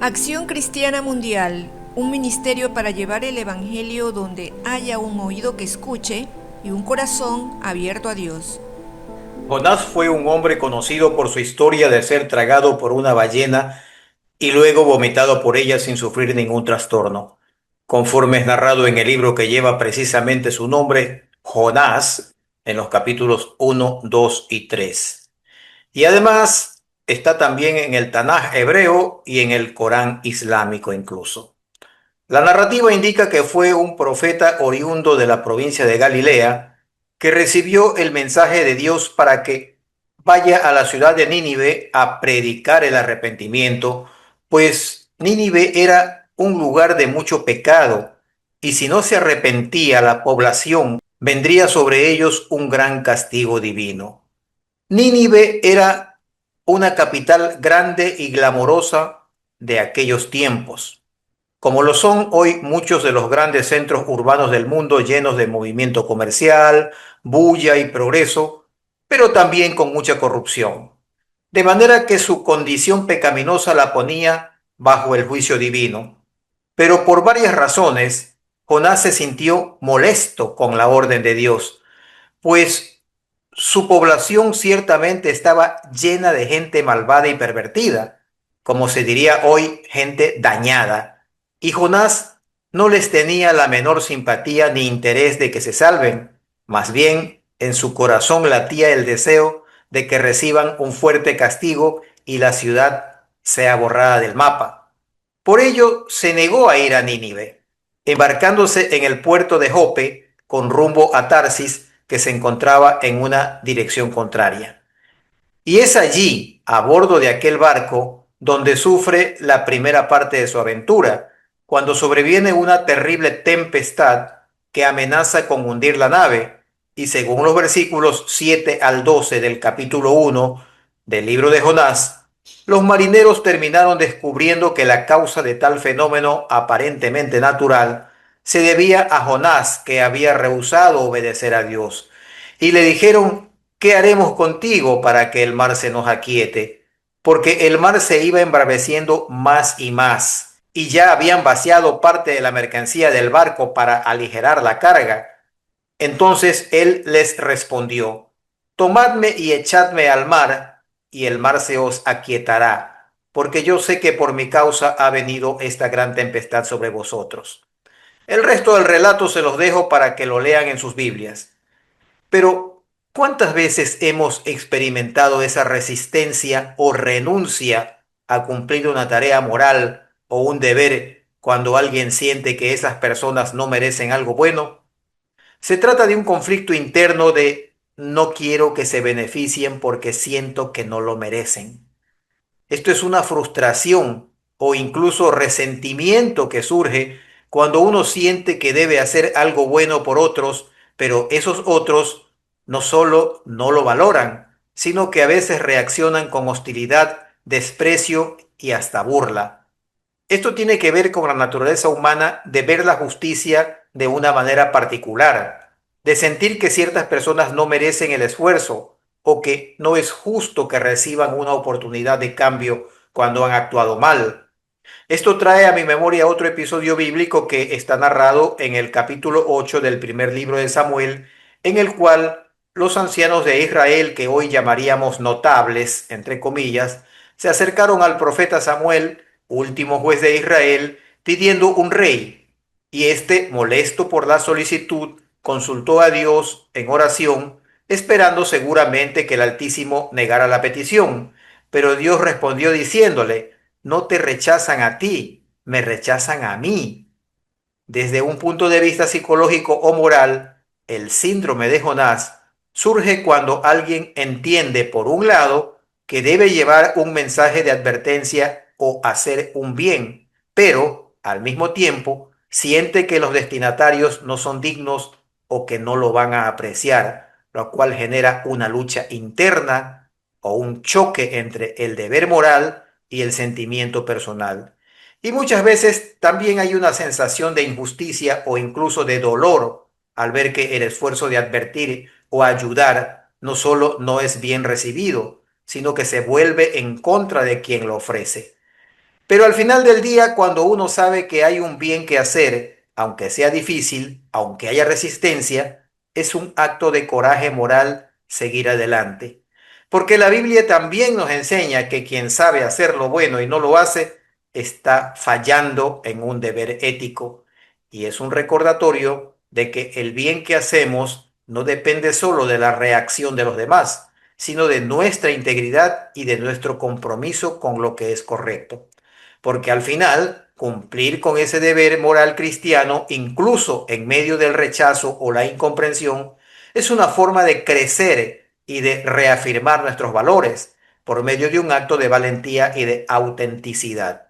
Acción Cristiana Mundial, un ministerio para llevar el Evangelio donde haya un oído que escuche y un corazón abierto a Dios. Jonás fue un hombre conocido por su historia de ser tragado por una ballena y luego vomitado por ella sin sufrir ningún trastorno. Conforme es narrado en el libro que lleva precisamente su nombre, Jonás, en los capítulos 1, 2 y 3. Y además está también en el Tanaj hebreo y en el Corán islámico incluso. La narrativa indica que fue un profeta oriundo de la provincia de Galilea que recibió el mensaje de Dios para que vaya a la ciudad de Nínive a predicar el arrepentimiento, pues Nínive era un lugar de mucho pecado y si no se arrepentía la población, vendría sobre ellos un gran castigo divino. Nínive era una capital grande y glamorosa de aquellos tiempos, como lo son hoy muchos de los grandes centros urbanos del mundo llenos de movimiento comercial, bulla y progreso, pero también con mucha corrupción. De manera que su condición pecaminosa la ponía bajo el juicio divino. Pero por varias razones, Jonás se sintió molesto con la orden de Dios, pues su población ciertamente estaba llena de gente malvada y pervertida, como se diría hoy, gente dañada. Y Jonás no les tenía la menor simpatía ni interés de que se salven. Más bien, en su corazón latía el deseo de que reciban un fuerte castigo y la ciudad sea borrada del mapa. Por ello, se negó a ir a Nínive, embarcándose en el puerto de Jope con rumbo a Tarsis, que se encontraba en una dirección contraria. Y es allí, a bordo de aquel barco, donde sufre la primera parte de su aventura, cuando sobreviene una terrible tempestad que amenaza con hundir la nave. Y según los versículos 7 al 12 del capítulo 1 del libro de Jonás, los marineros terminaron descubriendo que la causa de tal fenómeno aparentemente natural se debía a Jonás, que había rehusado obedecer a Dios. Y le dijeron: ¿qué haremos contigo para que el mar se nos aquiete? Porque el mar se iba embraveciendo más y más, y ya habían vaciado parte de la mercancía del barco para aligerar la carga. Entonces él les respondió: tomadme y echadme al mar, y el mar se os aquietará, porque yo sé que por mi causa ha venido esta gran tempestad sobre vosotros. El resto del relato se los dejo para que lo lean en sus Biblias. Pero, ¿cuántas veces hemos experimentado esa resistencia o renuncia a cumplir una tarea moral o un deber cuando alguien siente que esas personas no merecen algo bueno? Se trata de un conflicto interno de no quiero que se beneficien porque siento que no lo merecen. Esto es una frustración o incluso resentimiento que surge cuando uno siente que debe hacer algo bueno por otros, pero esos otros no solo no lo valoran, sino que a veces reaccionan con hostilidad, desprecio y hasta burla. Esto tiene que ver con la naturaleza humana de ver la justicia de una manera particular, de sentir que ciertas personas no merecen el esfuerzo o que no es justo que reciban una oportunidad de cambio cuando han actuado mal. Esto trae a mi memoria otro episodio bíblico que está narrado en el capítulo 8 del primer libro de Samuel, en el cual los ancianos de Israel, que hoy llamaríamos notables, entre comillas, se acercaron al profeta Samuel, último juez de Israel, pidiendo un rey. Y este, molesto por la solicitud, consultó a Dios en oración, esperando seguramente que el Altísimo negara la petición. Pero Dios respondió diciéndole: no te rechazan a ti, me rechazan a mí. Desde un punto de vista psicológico o moral, el síndrome de Jonás surge cuando alguien entiende, por un lado, que debe llevar un mensaje de advertencia o hacer un bien, pero al mismo tiempo siente que los destinatarios no son dignos o que no lo van a apreciar, lo cual genera una lucha interna o un choque entre el deber moral y el sentimiento personal. Y muchas veces también hay una sensación de injusticia o incluso de dolor al ver que el esfuerzo de advertir o ayudar no solo no es bien recibido, sino que se vuelve en contra de quien lo ofrece. Pero al final del día, cuando uno sabe que hay un bien que hacer, aunque sea difícil, aunque haya resistencia, es un acto de coraje moral seguir adelante. Porque la Biblia también nos enseña que quien sabe hacer lo bueno y no lo hace, está fallando en un deber ético. Y es un recordatorio de que el bien que hacemos no depende solo de la reacción de los demás, sino de nuestra integridad y de nuestro compromiso con lo que es correcto. Porque al final, cumplir con ese deber moral cristiano, incluso en medio del rechazo o la incomprensión, es una forma de crecer y de reafirmar nuestros valores por medio de un acto de valentía y de autenticidad.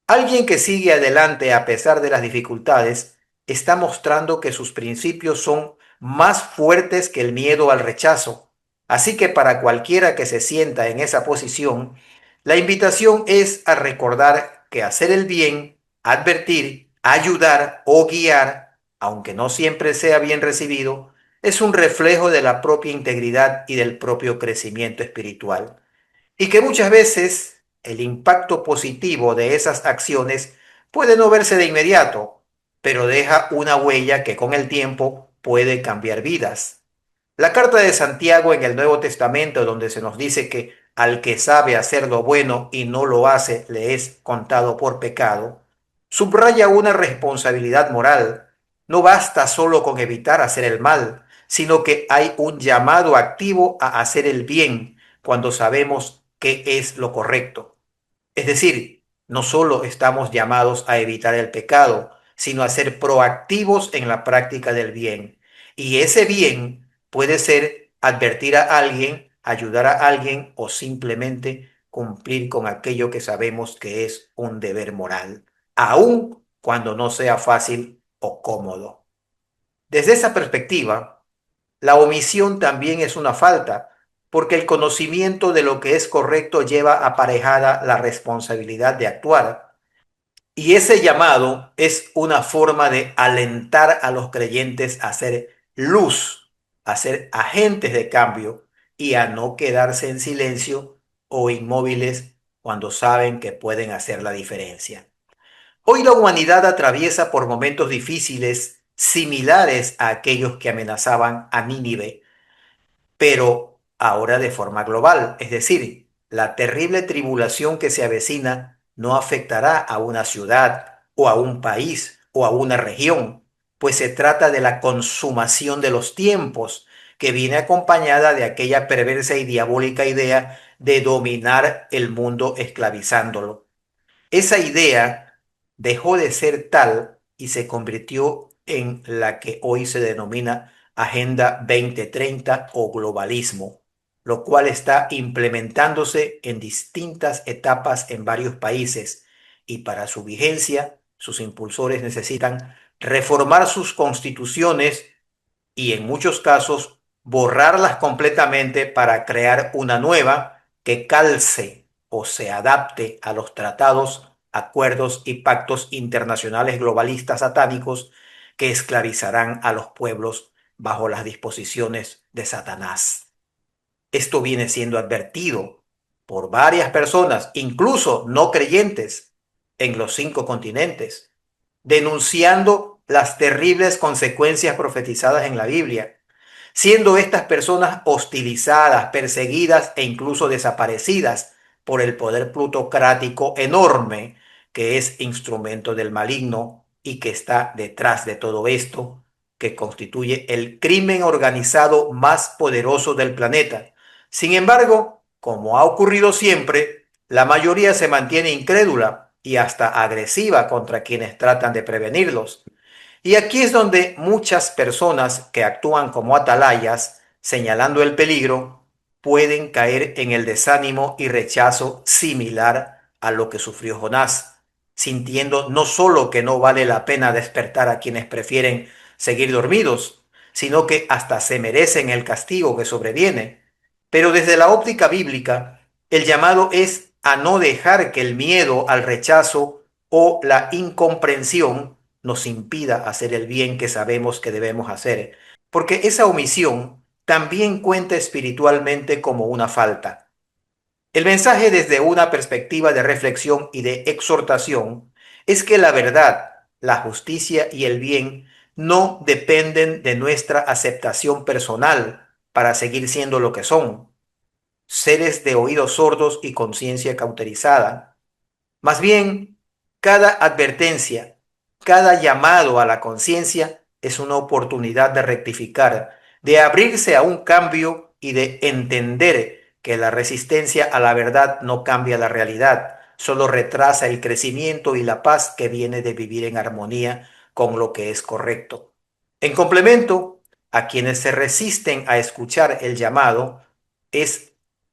Alguien que sigue adelante a pesar de las dificultades está mostrando que sus principios son más fuertes que el miedo al rechazo. Así que para cualquiera que se sienta en esa posición, la invitación es a recordar que hacer el bien, advertir, ayudar o guiar, aunque no siempre sea bien recibido, es un reflejo de la propia integridad y del propio crecimiento espiritual y que muchas veces el impacto positivo de esas acciones puede no verse de inmediato, pero deja una huella que con el tiempo puede cambiar vidas. La carta de Santiago en el Nuevo Testamento, donde se nos dice que al que sabe hacer lo bueno y no lo hace, le es contado por pecado, subraya una responsabilidad moral. No basta solo con evitar hacer el mal, sino que hay un llamado activo a hacer el bien cuando sabemos qué es lo correcto. Es decir, no solo estamos llamados a evitar el pecado, sino a ser proactivos en la práctica del bien. Y ese bien puede ser advertir a alguien, ayudar a alguien o simplemente cumplir con aquello que sabemos que es un deber moral, aun cuando no sea fácil o cómodo. Desde esa perspectiva, la omisión también es una falta, porque el conocimiento de lo que es correcto lleva aparejada la responsabilidad de actuar. Y ese llamado es una forma de alentar a los creyentes a ser luz, a ser agentes de cambio y a no quedarse en silencio o inmóviles cuando saben que pueden hacer la diferencia. Hoy la humanidad atraviesa por momentos difíciles similares a aquellos que amenazaban a Nínive, pero ahora de forma global. Es decir, la terrible tribulación que se avecina no afectará a una ciudad o a un país o a una región, pues se trata de la consumación de los tiempos, que viene acompañada de aquella perversa y diabólica idea de dominar el mundo esclavizándolo. Esa idea dejó de ser tal y se convirtió en la que hoy se denomina Agenda 2030 o globalismo, lo cual está implementándose en distintas etapas en varios países y para su vigencia, sus impulsores necesitan reformar sus constituciones y en muchos casos borrarlas completamente para crear una nueva que calce o se adapte a los tratados, acuerdos y pactos internacionales globalistas satánicos que esclavizarán a los pueblos bajo las disposiciones de Satanás. Esto viene siendo advertido por varias personas, incluso no creyentes, en los 5 continentes, denunciando las terribles consecuencias profetizadas en la Biblia, siendo estas personas hostilizadas, perseguidas e incluso desaparecidas por el poder plutocrático enorme que es instrumento del maligno y que está detrás de todo esto, que constituye el crimen organizado más poderoso del planeta. Sin embargo, como ha ocurrido siempre, la mayoría se mantiene incrédula y hasta agresiva contra quienes tratan de prevenirlos. Y aquí es donde muchas personas que actúan como atalayas, señalando el peligro, pueden caer en el desánimo y rechazo similar a lo que sufrió Jonás, sintiendo no solo que no vale la pena despertar a quienes prefieren seguir dormidos, sino que hasta se merecen el castigo que sobreviene. Pero desde la óptica bíblica, el llamado es a no dejar que el miedo al rechazo o la incomprensión nos impida hacer el bien que sabemos que debemos hacer, porque esa omisión también cuenta espiritualmente como una falta. El mensaje desde una perspectiva de reflexión y de exhortación es que la verdad, la justicia y el bien no dependen de nuestra aceptación personal para seguir siendo lo que son, seres de oídos sordos y conciencia cauterizada. Más bien, cada advertencia, cada llamado a la conciencia es una oportunidad de rectificar, de abrirse a un cambio y de entender que la resistencia a la verdad no cambia la realidad, solo retrasa el crecimiento y la paz que viene de vivir en armonía con lo que es correcto. En complemento, a quienes se resisten a escuchar el llamado, es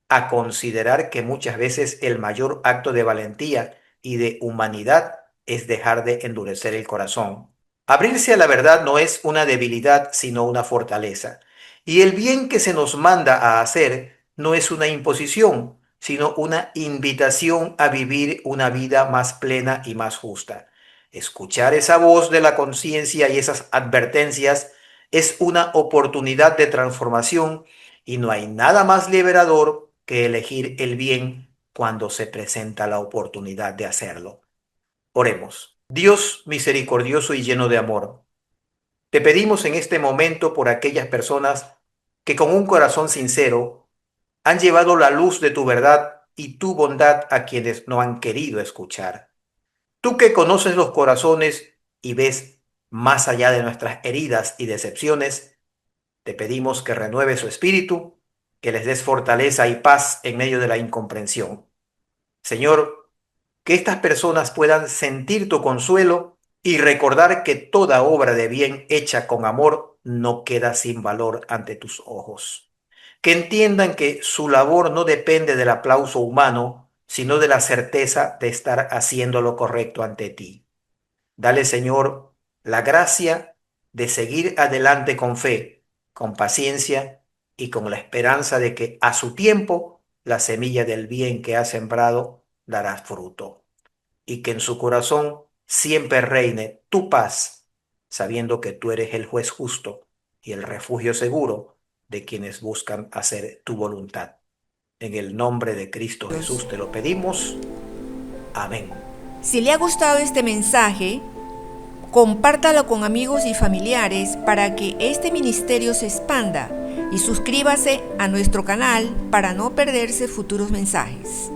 a considerar que muchas veces el mayor acto de valentía y de humanidad es dejar de endurecer el corazón. Abrirse a la verdad no es una debilidad, sino una fortaleza. Y el bien que se nos manda a hacer no es una imposición, sino una invitación a vivir una vida más plena y más justa. Escuchar esa voz de la conciencia y esas advertencias es una oportunidad de transformación y no hay nada más liberador que elegir el bien cuando se presenta la oportunidad de hacerlo. Oremos. Dios misericordioso y lleno de amor, te pedimos en este momento por aquellas personas que con un corazón sincero han llevado la luz de tu verdad y tu bondad a quienes no han querido escuchar. Tú que conoces los corazones y ves más allá de nuestras heridas y decepciones, te pedimos que renueves su espíritu, que les des fortaleza y paz en medio de la incomprensión. Señor, que estas personas puedan sentir tu consuelo y recordar que toda obra de bien hecha con amor no queda sin valor ante tus ojos. Que entiendan que su labor no depende del aplauso humano, sino de la certeza de estar haciendo lo correcto ante ti. Dale, Señor, la gracia de seguir adelante con fe, con paciencia y con la esperanza de que a su tiempo la semilla del bien que ha sembrado dará fruto y que en su corazón siempre reine tu paz, sabiendo que tú eres el juez justo y el refugio seguro de quienes buscan hacer tu voluntad. En el nombre de Cristo Dios. Jesús te lo pedimos. Amén. Si le ha gustado este mensaje, compártalo con amigos y familiares para que este ministerio se expanda y suscríbase a nuestro canal para no perderse futuros mensajes.